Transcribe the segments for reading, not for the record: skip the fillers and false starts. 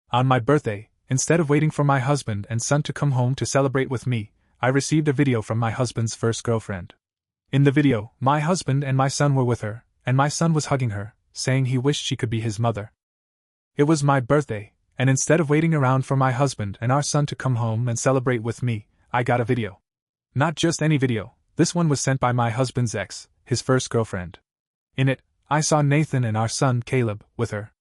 On my birthday, instead of waiting for my husband and son to come home to celebrate with me, I received a video from my husband's first girlfriend. In the video, my husband and my son were with her, and my son was hugging her, saying he wished she could be his mother. It was my birthday, and instead of waiting around for my husband and our son to come home and celebrate with me, I got a video. Not just any video, this one was sent by my husband's ex, his first girlfriend. In it, I saw Nathan and our son Caleb with her.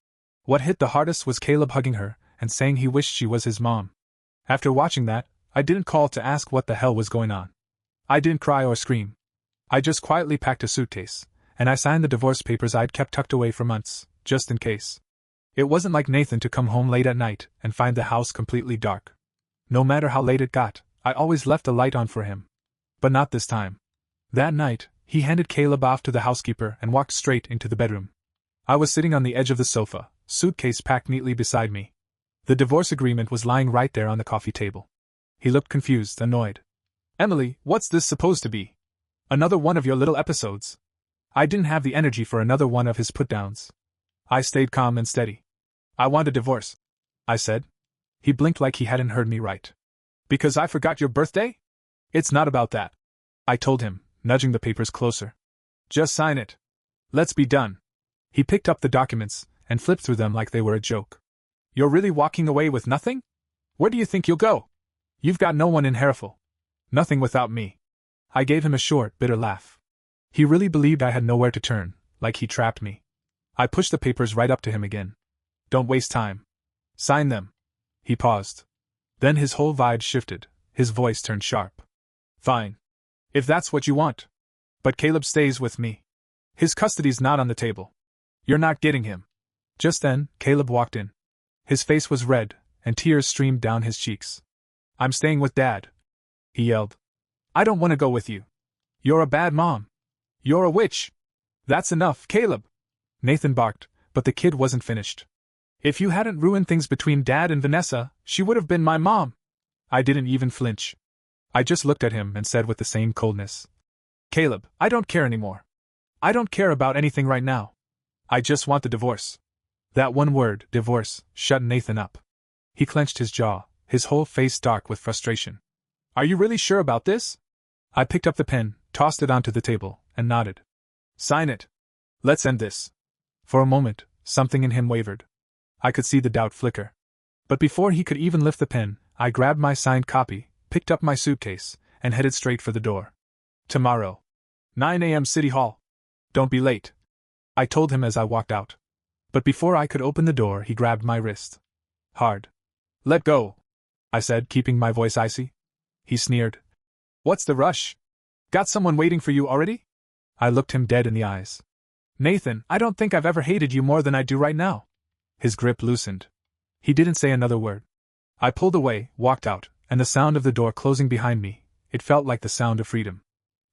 What hit the hardest was Caleb hugging her and saying he wished she was his mom. After watching that, I didn't call to ask what the hell was going on. I didn't cry or scream. I just quietly packed a suitcase, and I signed the divorce papers I'd kept tucked away for months, just in case. It wasn't like Nathan to come home late at night and find the house completely dark. No matter how late it got, I always left a light on for him. But not this time. That night, he handed Caleb off to the housekeeper and walked straight into the bedroom. I was sitting on the edge of the sofa, suitcase packed neatly beside me. The divorce agreement was lying right there on the coffee table. He looked confused, annoyed. "Emily, what's this supposed to be? Another one of your little episodes?" I didn't have the energy for another one of his put-downs. I stayed calm and steady. "I want a divorce," I said. He blinked like he hadn't heard me right. "Because I forgot your birthday? It's not about that," I told him, nudging the papers closer. "Just sign it. Let's be done." He picked up the documents and flipped through them like they were a joke. "You're really walking away with nothing? Where do you think you'll go? You've got no one in Hereford. Nothing without me." I gave him a short, bitter laugh. He really believed I had nowhere to turn, like he trapped me. I pushed the papers right up to him again. "Don't waste time. Sign them." He paused. Then his whole vibe shifted, his voice turned sharp. "Fine. If that's what you want. But Caleb stays with me. His custody's not on the table. You're not getting him." Just then, Caleb walked in. His face was red, and tears streamed down his cheeks. "I'm staying with Dad," he yelled. "I don't want to go with you. You're a bad mom. You're a witch." "That's enough, Caleb," Nathan barked, but the kid wasn't finished. "If you hadn't ruined things between Dad and Vanessa, she would have been my mom." I didn't even flinch. I just looked at him and said with the same coldness, "Caleb, I don't care anymore. I don't care about anything right now. I just want the divorce." That one word, divorce, shut Nathan up. He clenched his jaw, his whole face dark with frustration. "Are you really sure about this?" I picked up the pen, tossed it onto the table, and nodded. "Sign it. Let's end this." For a moment, something in him wavered. I could see the doubt flicker. But before he could even lift the pen, I grabbed my signed copy, picked up my suitcase, and headed straight for the door. "Tomorrow. 9 a.m. City Hall. Don't be late," I told him as I walked out. But before I could open the door, he grabbed my wrist. Hard. "Let go," I said, keeping my voice icy. He sneered. "What's the rush? Got someone waiting for you already?" I looked him dead in the eyes. "Nathan, I don't think I've ever hated you more than I do right now." His grip loosened. He didn't say another word. I pulled away, walked out, and the sound of the door closing behind me, it felt like the sound of freedom.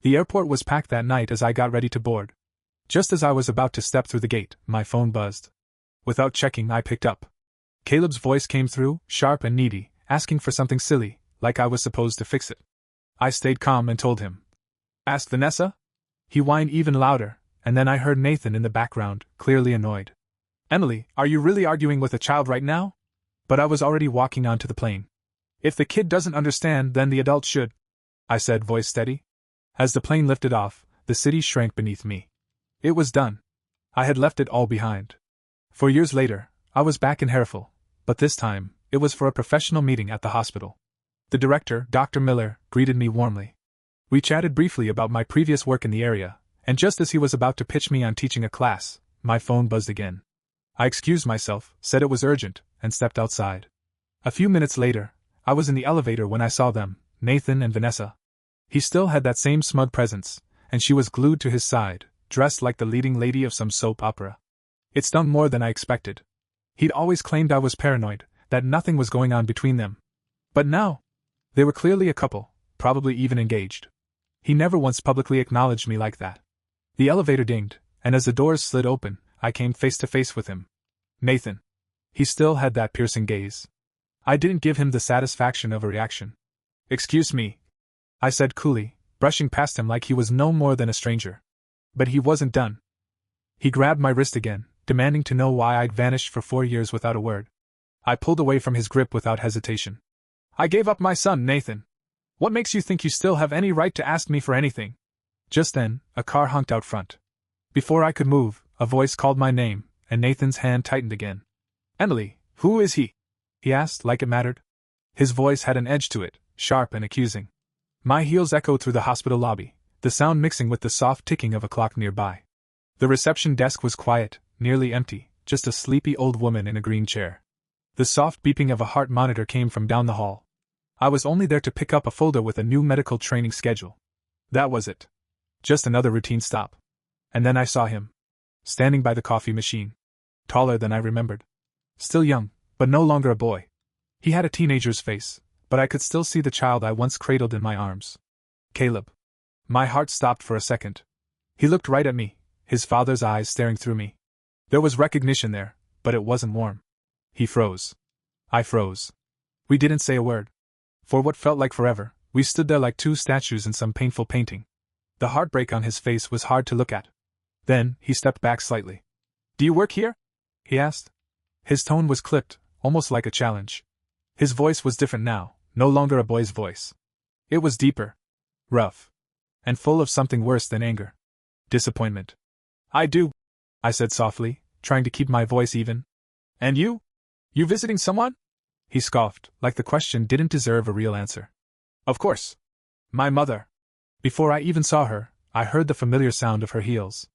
The airport was packed that night as I got ready to board. Just as I was about to step through the gate, my phone buzzed. Without checking, I picked up. Caleb's voice came through, sharp and needy, asking for something silly, like I was supposed to fix it. I stayed calm and told him. "Ask Vanessa?" He whined even louder, and then I heard Nathan in the background, clearly annoyed. "Emily, are you really arguing with a child right now?" But I was already walking onto the plane. "If the kid doesn't understand, then the adult should," I said, voice steady. As the plane lifted off, the city shrank beneath me. It was done. I had left it all behind. 4 years later, I was back in Hereford, but this time, it was for a professional meeting at the hospital. The director, Dr. Miller, greeted me warmly. We chatted briefly about my previous work in the area, and just as he was about to pitch me on teaching a class, my phone buzzed again. I excused myself, said it was urgent, and stepped outside. A few minutes later, I was in the elevator when I saw them, Nathan and Vanessa. He still had that same smug presence, and she was glued to his side, dressed like the leading lady of some soap opera. It stung more than I expected. He'd always claimed I was paranoid, that nothing was going on between them. But now, they were clearly a couple, probably even engaged. He never once publicly acknowledged me like that. The elevator dinged, and as the doors slid open, I came face to face with him. Nathan. He still had that piercing gaze. I didn't give him the satisfaction of a reaction. "Excuse me," I said coolly, brushing past him like he was no more than a stranger. But he wasn't done. He grabbed my wrist again, demanding to know why I'd vanished for 4 years without a word. I pulled away from his grip without hesitation. I gave up my son, Nathan. What makes you think you still have any right to ask me for anything? Just then, a car honked out front. Before I could move, a voice called my name, and Nathan's hand tightened again. Emily, who is he? He asked, like it mattered. His voice had an edge to it, sharp and accusing. My heels echoed through the hospital lobby, the sound mixing with the soft ticking of a clock nearby. The reception desk was quiet, nearly empty, just a sleepy old woman in a green chair. The soft beeping of a heart monitor came from down the hall. I was only there to pick up a folder with a new medical training schedule. That was it. Just another routine stop. And then I saw him. Standing by the coffee machine. Taller than I remembered. Still young, but no longer a boy. He had a teenager's face, but I could still see the child I once cradled in my arms. Caleb. My heart stopped for a second. He looked right at me, his father's eyes staring through me. There was recognition there, but it wasn't warm. He froze. I froze. We didn't say a word. For what felt like forever, we stood there like two statues in some painful painting. The heartbreak on his face was hard to look at. Then, he stepped back slightly. Do you work here? He asked. His tone was clipped, almost like a challenge. His voice was different now, no longer a boy's voice. It was deeper. Rough. And full of something worse than anger. Disappointment. I do, I said softly, trying to keep my voice even. And you? You visiting someone? He scoffed, like the question didn't deserve a real answer. Of course. My mother. Before I even saw her, I heard the familiar sound of her heels.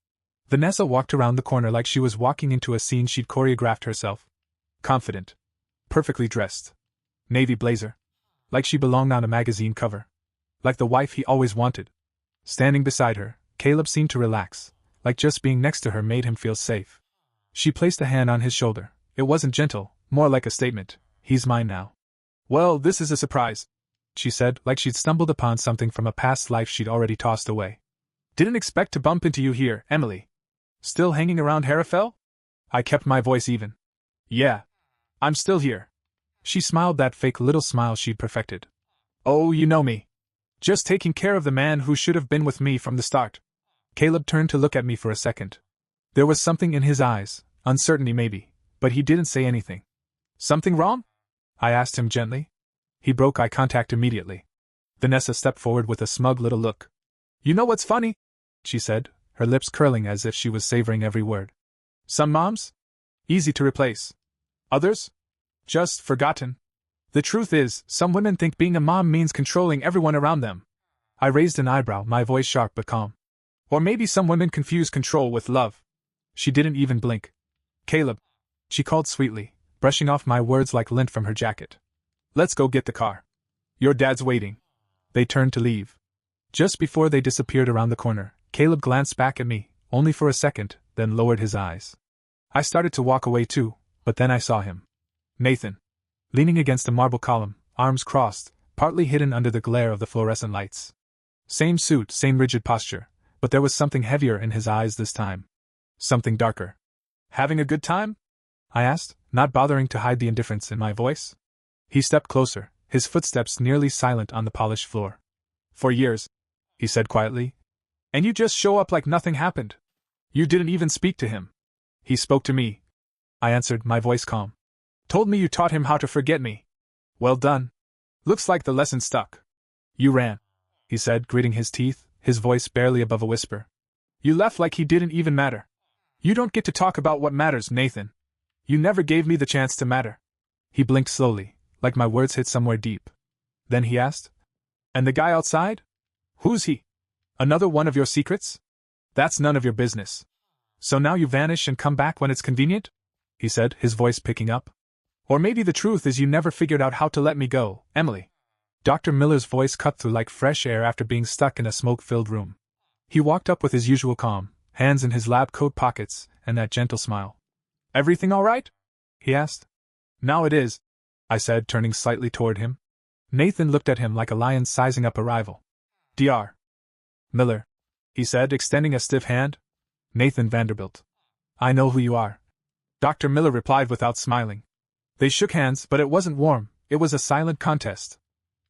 Vanessa walked around the corner like she was walking into a scene she'd choreographed herself. Confident. Perfectly dressed. Navy blazer. Like she belonged on a magazine cover. Like the wife he always wanted. Standing beside her, Caleb seemed to relax, like just being next to her made him feel safe. She placed a hand on his shoulder. It wasn't gentle, more like a statement. He's mine now. Well, this is a surprise, she said, like she'd stumbled upon something from a past life she'd already tossed away. Didn't expect to bump into you here, Emily. Still hanging around Harrafell? I kept my voice even. Yeah. I'm still here. She smiled that fake little smile she'd perfected. Oh, you know me. Just taking care of the man who should have been with me from the start. Caleb turned to look at me for a second. There was something in his eyes, uncertainty maybe, but he didn't say anything. Something wrong? I asked him gently. He broke eye contact immediately. Vanessa stepped forward with a smug little look. You know what's funny? She said, her lips curling as if she was savoring every word. Some moms? Easy to replace. Others? Just forgotten. The truth is, some women think being a mom means controlling everyone around them. I raised an eyebrow, my voice sharp but calm. Or maybe some women confuse control with love. She didn't even blink. Caleb, she called sweetly, brushing off my words like lint from her jacket. Let's go get the car. Your dad's waiting. They turned to leave. Just before they disappeared around the corner, Caleb glanced back at me, only for a second, then lowered his eyes. I started to walk away too, but then I saw him. Nathan. Leaning against a marble column, arms crossed, partly hidden under the glare of the fluorescent lights. Same suit, same rigid posture, but there was something heavier in his eyes this time. Something darker. Having a good time? I asked, not bothering to hide the indifference in my voice. He stepped closer, his footsteps nearly silent on the polished floor. For years, he said quietly. And you just show up like nothing happened. You didn't even speak to him. He spoke to me. I answered, my voice calm. Told me you taught him how to forget me. Well done. Looks like the lesson stuck. You ran, he said, gritting his teeth, his voice barely above a whisper. You left like he didn't even matter. You don't get to talk about what matters, Nathan. You never gave me the chance to matter. He blinked slowly, like my words hit somewhere deep. Then he asked, and the guy outside? Who's he? Another one of your secrets? That's none of your business. So now you vanish and come back when it's convenient? He said, his voice picking up. Or maybe the truth is you never figured out how to let me go, Emily. Dr. Miller's voice cut through like fresh air after being stuck in a smoke-filled room. He walked up with his usual calm, hands in his lab coat pockets, and that gentle smile. Everything all right? He asked. Now it is, I said, turning slightly toward him. Nathan looked at him like a lion sizing up a rival. Dr. Miller, he said, extending a stiff hand. Nathan Vanderbilt. I know who you are. Dr. Miller replied without smiling. They shook hands, but it wasn't warm, it was a silent contest.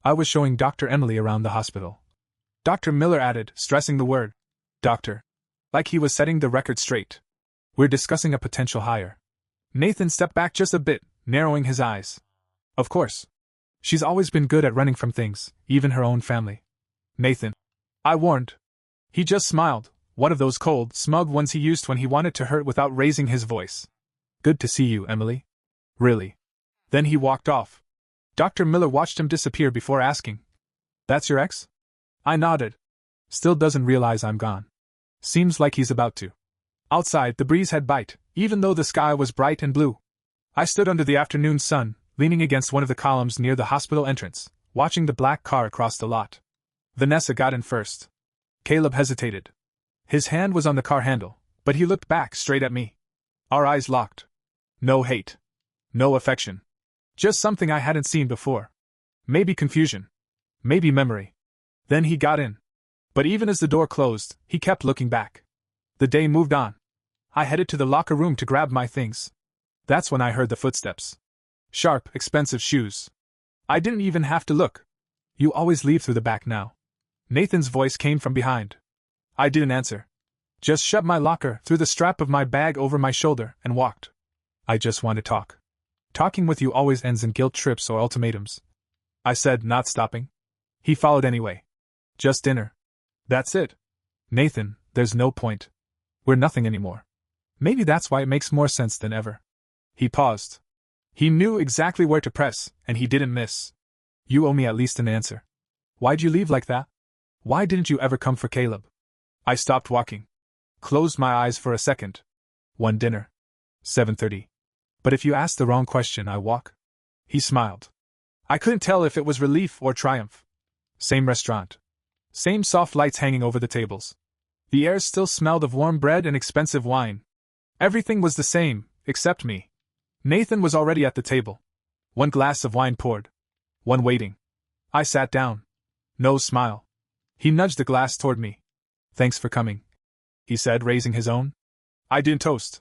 I was showing Dr. Emily around the hospital. Dr. Miller added, stressing the word, doctor. Like he was setting the record straight. We're discussing a potential hire. Nathan stepped back just a bit, narrowing his eyes. Of course. She's always been good at running from things, even her own family. Nathan. I warned. He just smiled, one of those cold, smug ones he used when he wanted to hurt without raising his voice. Good to see you, Emily. Really? Then he walked off. Dr. Miller watched him disappear before asking, That's your ex? I nodded. Still doesn't realize I'm gone. Seems like he's about to. Outside, the breeze had bite, even though the sky was bright and blue. I stood under the afternoon sun, leaning against one of the columns near the hospital entrance, watching the black car across the lot. Vanessa got in first. Caleb hesitated. His hand was on the car handle, but he looked back straight at me. Our eyes locked. No hate. No affection. Just something I hadn't seen before. Maybe confusion. Maybe memory. Then he got in. But even as the door closed, he kept looking back. The day moved on. I headed to the locker room to grab my things. That's when I heard the footsteps. Sharp, expensive shoes. I didn't even have to look. You always leave through the back now. Nathan's voice came from behind. I didn't answer. Just shoved my locker, threw the strap of my bag over my shoulder, and walked. I just want to talk. Talking with you always ends in guilt trips or ultimatums. I said, not stopping. He followed anyway. Just dinner. That's it. Nathan, there's no point. We're nothing anymore. Maybe that's why it makes more sense than ever. He paused. He knew exactly where to press, and he didn't miss. You owe me at least an answer. Why'd you leave like that? Why didn't you ever come for Caleb? I stopped walking. Closed my eyes for a second. One dinner. 7:30. But if you ask the wrong question, I walk. He smiled. I couldn't tell if it was relief or triumph. Same restaurant. Same soft lights hanging over the tables. The air still smelled of warm bread and expensive wine. Everything was the same, except me. Nathan was already at the table. One glass of wine poured. One waiting. I sat down. No smile. He nudged the glass toward me. Thanks for coming, he said, raising his own. I didn't toast.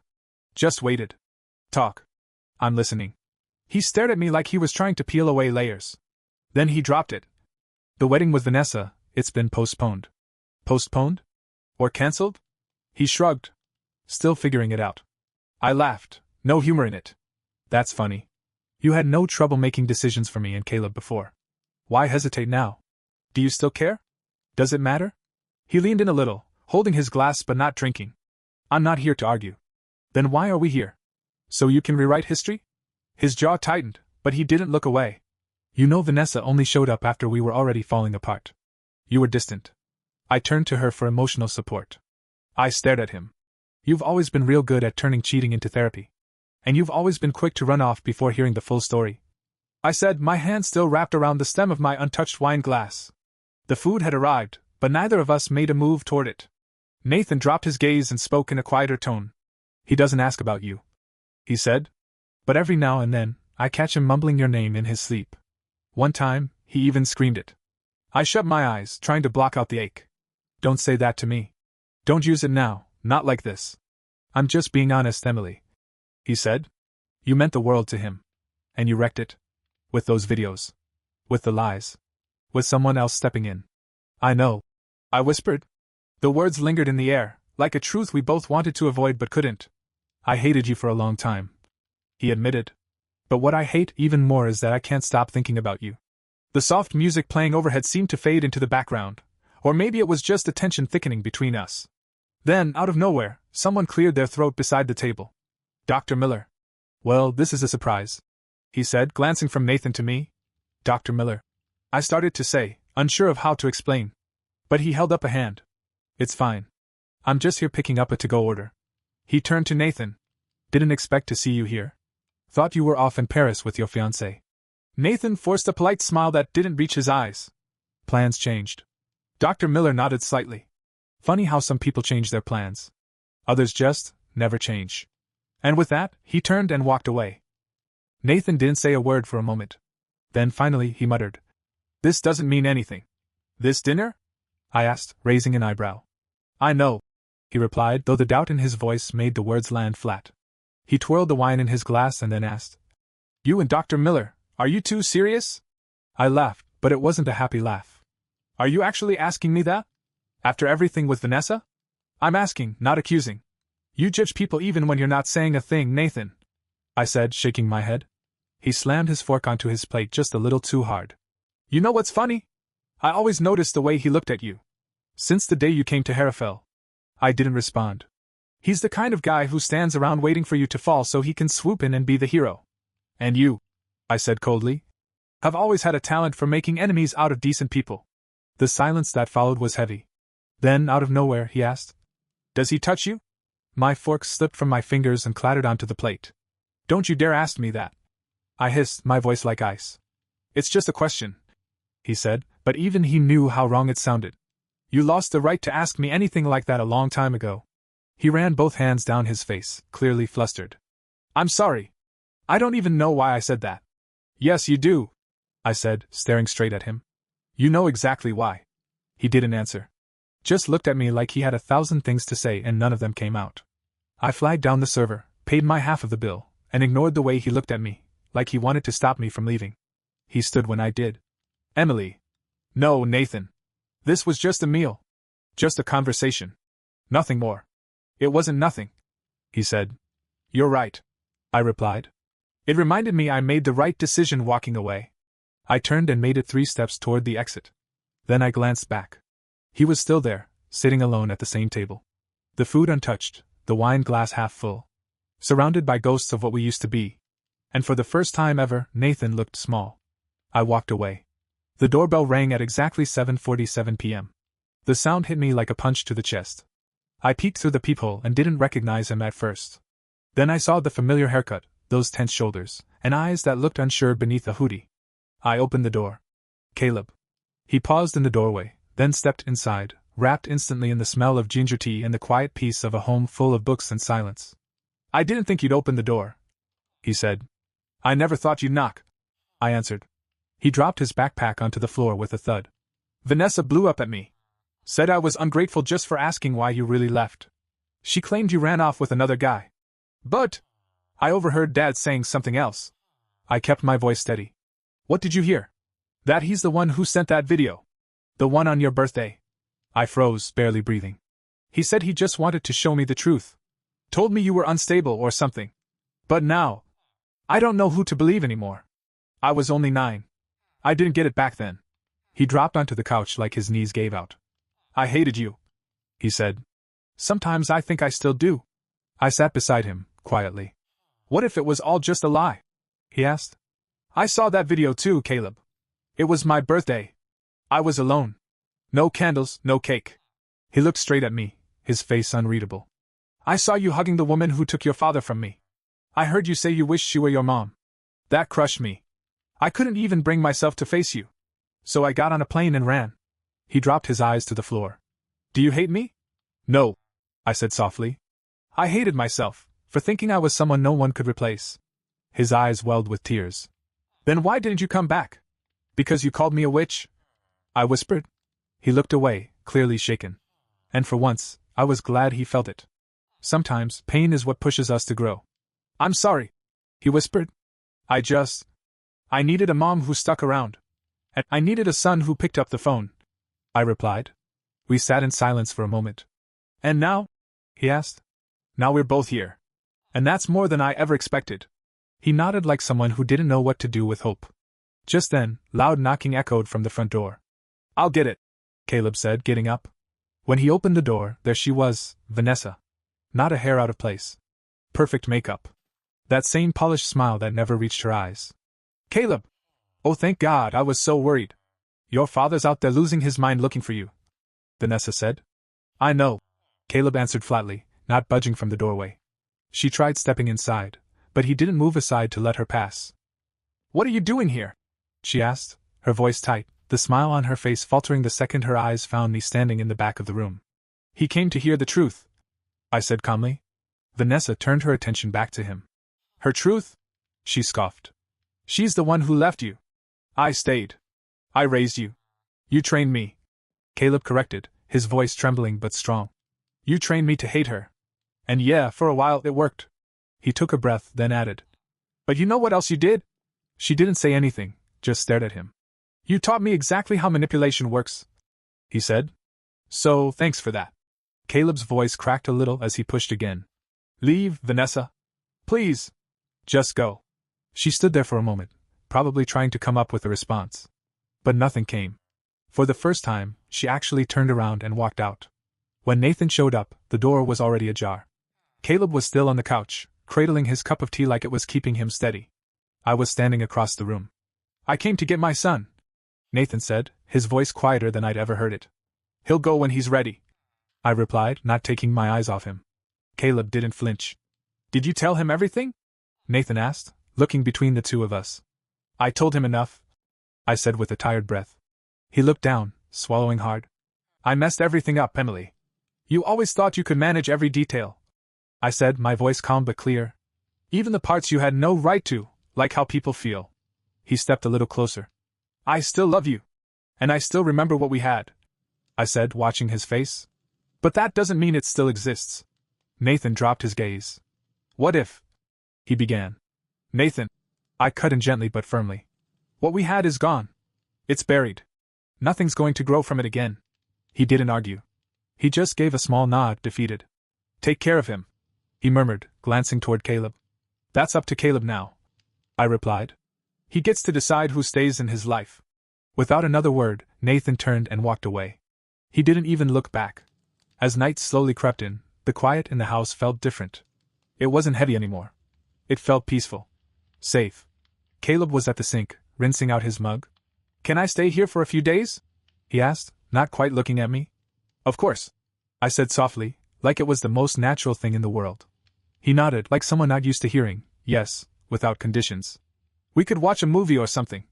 Just waited. Talk. I'm listening. He stared at me like he was trying to peel away layers. Then he dropped it. The wedding with Vanessa, it's been postponed. Postponed? Or cancelled? He shrugged. Still figuring it out. I laughed, no humor in it. That's funny. You had no trouble making decisions for me and Caleb before. Why hesitate now? Do you still care? Does it matter? He leaned in a little, holding his glass but not drinking. I'm not here to argue. Then why are we here? So you can rewrite history? His jaw tightened, but he didn't look away. You know Vanessa only showed up after we were already falling apart. You were distant. I turned to her for emotional support. I stared at him. You've always been real good at turning cheating into therapy. And you've always been quick to run off before hearing the full story. I said, my hand still wrapped around the stem of my untouched wine glass. The food had arrived, but neither of us made a move toward it. Nathan dropped his gaze and spoke in a quieter tone. He doesn't ask about you, he said. But every now and then, I catch him mumbling your name in his sleep. One time, he even screamed it. I shut my eyes, trying to block out the ache. Don't say that to me. Don't use it now, not like this. I'm just being honest, Emily, he said. You meant the world to him. And you wrecked it. With those videos. With the lies. With someone else stepping in. I know. I whispered. The words lingered in the air, like a truth we both wanted to avoid but couldn't. I hated you for a long time, he admitted. But what I hate even more is that I can't stop thinking about you. The soft music playing overhead seemed to fade into the background, or maybe it was just the tension thickening between us. Then, out of nowhere, someone cleared their throat beside the table. Dr. Miller. Well, this is a surprise, he said, glancing from Nathan to me. Dr. Miller. I started to say, unsure of how to explain. But he held up a hand. It's fine. I'm just here picking up a to-go order. He turned to Nathan. Didn't expect to see you here. Thought you were off in Paris with your fiancée. Nathan forced a polite smile that didn't reach his eyes. Plans changed. Dr. Miller nodded slightly. Funny how some people change their plans. Others just never change. And with that, he turned and walked away. Nathan didn't say a word for a moment. Then finally he muttered. This doesn't mean anything. This dinner? I asked, raising an eyebrow. I know, he replied, though the doubt in his voice made the words land flat. He twirled the wine in his glass and then asked, You and Dr. Miller, are you two serious? I laughed, but it wasn't a happy laugh. Are you actually asking me that? After everything with Vanessa? I'm asking, not accusing. You judge people even when you're not saying a thing, Nathan, I said, shaking my head. He slammed his fork onto his plate just a little too hard. You know what's funny? I always noticed the way he looked at you. Since the day you came to Harafel. I didn't respond. He's the kind of guy who stands around waiting for you to fall so he can swoop in and be the hero. And you, I said coldly, have always had a talent for making enemies out of decent people. The silence that followed was heavy. Then, out of nowhere, he asked, Does he touch you? My fork slipped from my fingers and clattered onto the plate. Don't you dare ask me that. I hissed, my voice like ice. It's just a question, he said, but even he knew how wrong it sounded. You lost the right to ask me anything like that a long time ago. He ran both hands down his face, clearly flustered. I'm sorry. I don't even know why I said that. Yes, you do, I said, staring straight at him. You know exactly why. He didn't answer. Just looked at me like he had 1,000 things to say and none of them came out. I flagged down the server, paid my half of the bill, and ignored the way he looked at me, like he wanted to stop me from leaving. He stood when I did. Emily. No, Nathan. This was just a meal. Just a conversation. Nothing more. It wasn't nothing, he said. You're right, I replied. It reminded me I made the right decision walking away. I turned and made it 3 steps toward the exit. Then I glanced back. He was still there, sitting alone at the same table. The food untouched, the wine glass half full. Surrounded by ghosts of what we used to be. And for the first time ever, Nathan looked small. I walked away. The doorbell rang at exactly 7:47 p.m. The sound hit me like a punch to the chest. I peeked through the peephole and didn't recognize him at first. Then I saw the familiar haircut, those tense shoulders, and eyes that looked unsure beneath a hoodie. I opened the door. Caleb. He paused in the doorway, then stepped inside, wrapped instantly in the smell of ginger tea and the quiet peace of a home full of books and silence. I didn't think you'd open the door, he said. I never thought you'd knock, I answered. He dropped his backpack onto the floor with a thud. Vanessa blew up at me. Said I was ungrateful just for asking why you really left. She claimed you ran off with another guy. But I overheard Dad saying something else. I kept my voice steady. What did you hear? That he's the one who sent that video. The one on your birthday. I froze, barely breathing. He said he just wanted to show me the truth. Told me you were unstable or something. But now, I don't know who to believe anymore. I was only 9. I didn't get it back then. He dropped onto the couch like his knees gave out. I hated you, he said. Sometimes I think I still do. I sat beside him, quietly. What if it was all just a lie? He asked. I saw that video too, Caleb. It was my birthday. I was alone. No candles, no cake. He looked straight at me, his face unreadable. I saw you hugging the woman who took your father from me. I heard you say you wished she were your mom. That crushed me. I couldn't even bring myself to face you. So I got on a plane and ran. He dropped his eyes to the floor. Do you hate me? No, I said softly. I hated myself, for thinking I was someone no one could replace. His eyes welled with tears. Then why didn't you come back? Because you called me a witch? I whispered. He looked away, clearly shaken. And for once, I was glad he felt it. Sometimes, pain is what pushes us to grow. I'm sorry, he whispered. I needed a mom who stuck around. And I needed a son who picked up the phone, I replied. We sat in silence for a moment. And now? He asked. Now we're both here. And that's more than I ever expected. He nodded like someone who didn't know what to do with hope. Just then, loud knocking echoed from the front door. I'll get it, Caleb said, getting up. When he opened the door, there she was, Vanessa. Not a hair out of place. Perfect makeup. That same polished smile that never reached her eyes. Caleb! Oh, thank God, I was so worried. Your father's out there losing his mind looking for you, Vanessa said. I know, Caleb answered flatly, not budging from the doorway. She tried stepping inside, but he didn't move aside to let her pass. What are you doing here? She asked, her voice tight, the smile on her face faltering the second her eyes found me standing in the back of the room. He came to hear the truth, I said calmly. Vanessa turned her attention back to him. Her truth? She scoffed. She's the one who left you. I stayed. I raised you. You trained me. Caleb corrected, his voice trembling but strong. You trained me to hate her. And yeah, for a while it worked. He took a breath, then added. But you know what else you did? She didn't say anything, just stared at him. You taught me exactly how manipulation works, he said. So, thanks for that. Caleb's voice cracked a little as he pushed again. Leave, Vanessa. Please. Just go. She stood there for a moment, probably trying to come up with a response. But nothing came. For the first time, she actually turned around and walked out. When Nathan showed up, the door was already ajar. Caleb was still on the couch, cradling his cup of tea like it was keeping him steady. I was standing across the room. "I came to get my son," Nathan said, his voice quieter than I'd ever heard it. "He'll go when he's ready," I replied, not taking my eyes off him. Caleb didn't flinch. "Did you tell him everything?" Nathan asked, looking between the two of us. "I told him enough," I said with a tired breath. He looked down, swallowing hard. "I messed everything up, Emily. You always thought you could manage every detail," I said, my voice calm but clear. "Even the parts you had no right to, like how people feel." He stepped a little closer. "I still love you. And I still remember what we had," I said, watching his face. "But that doesn't mean it still exists." Nathan dropped his gaze. "What if?" he began. "Nathan," I cut in gently but firmly. "What we had is gone. It's buried. Nothing's going to grow from it again." He didn't argue. He just gave a small nod, defeated. "Take care of him," he murmured, glancing toward Caleb. "That's up to Caleb now," I replied. "He gets to decide who stays in his life." Without another word, Nathan turned and walked away. He didn't even look back. As night slowly crept in, the quiet in the house felt different. It wasn't heavy anymore. It felt peaceful. Safe. Caleb was at the sink, rinsing out his mug. "Can I stay here for a few days?" he asked, not quite looking at me. "Of course," I said softly, like it was the most natural thing in the world. He nodded, like someone not used to hearing, yes, without conditions. "We could watch a movie or something,"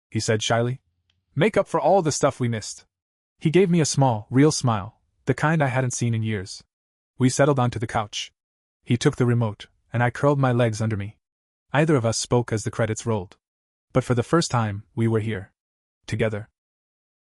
he said shyly. "Make up for all the stuff we missed." He gave me a small, real smile, the kind I hadn't seen in years. We settled onto the couch. He took the remote, and I curled my legs under me. Neither of us spoke as the credits rolled. But for the first time, we were here. Together.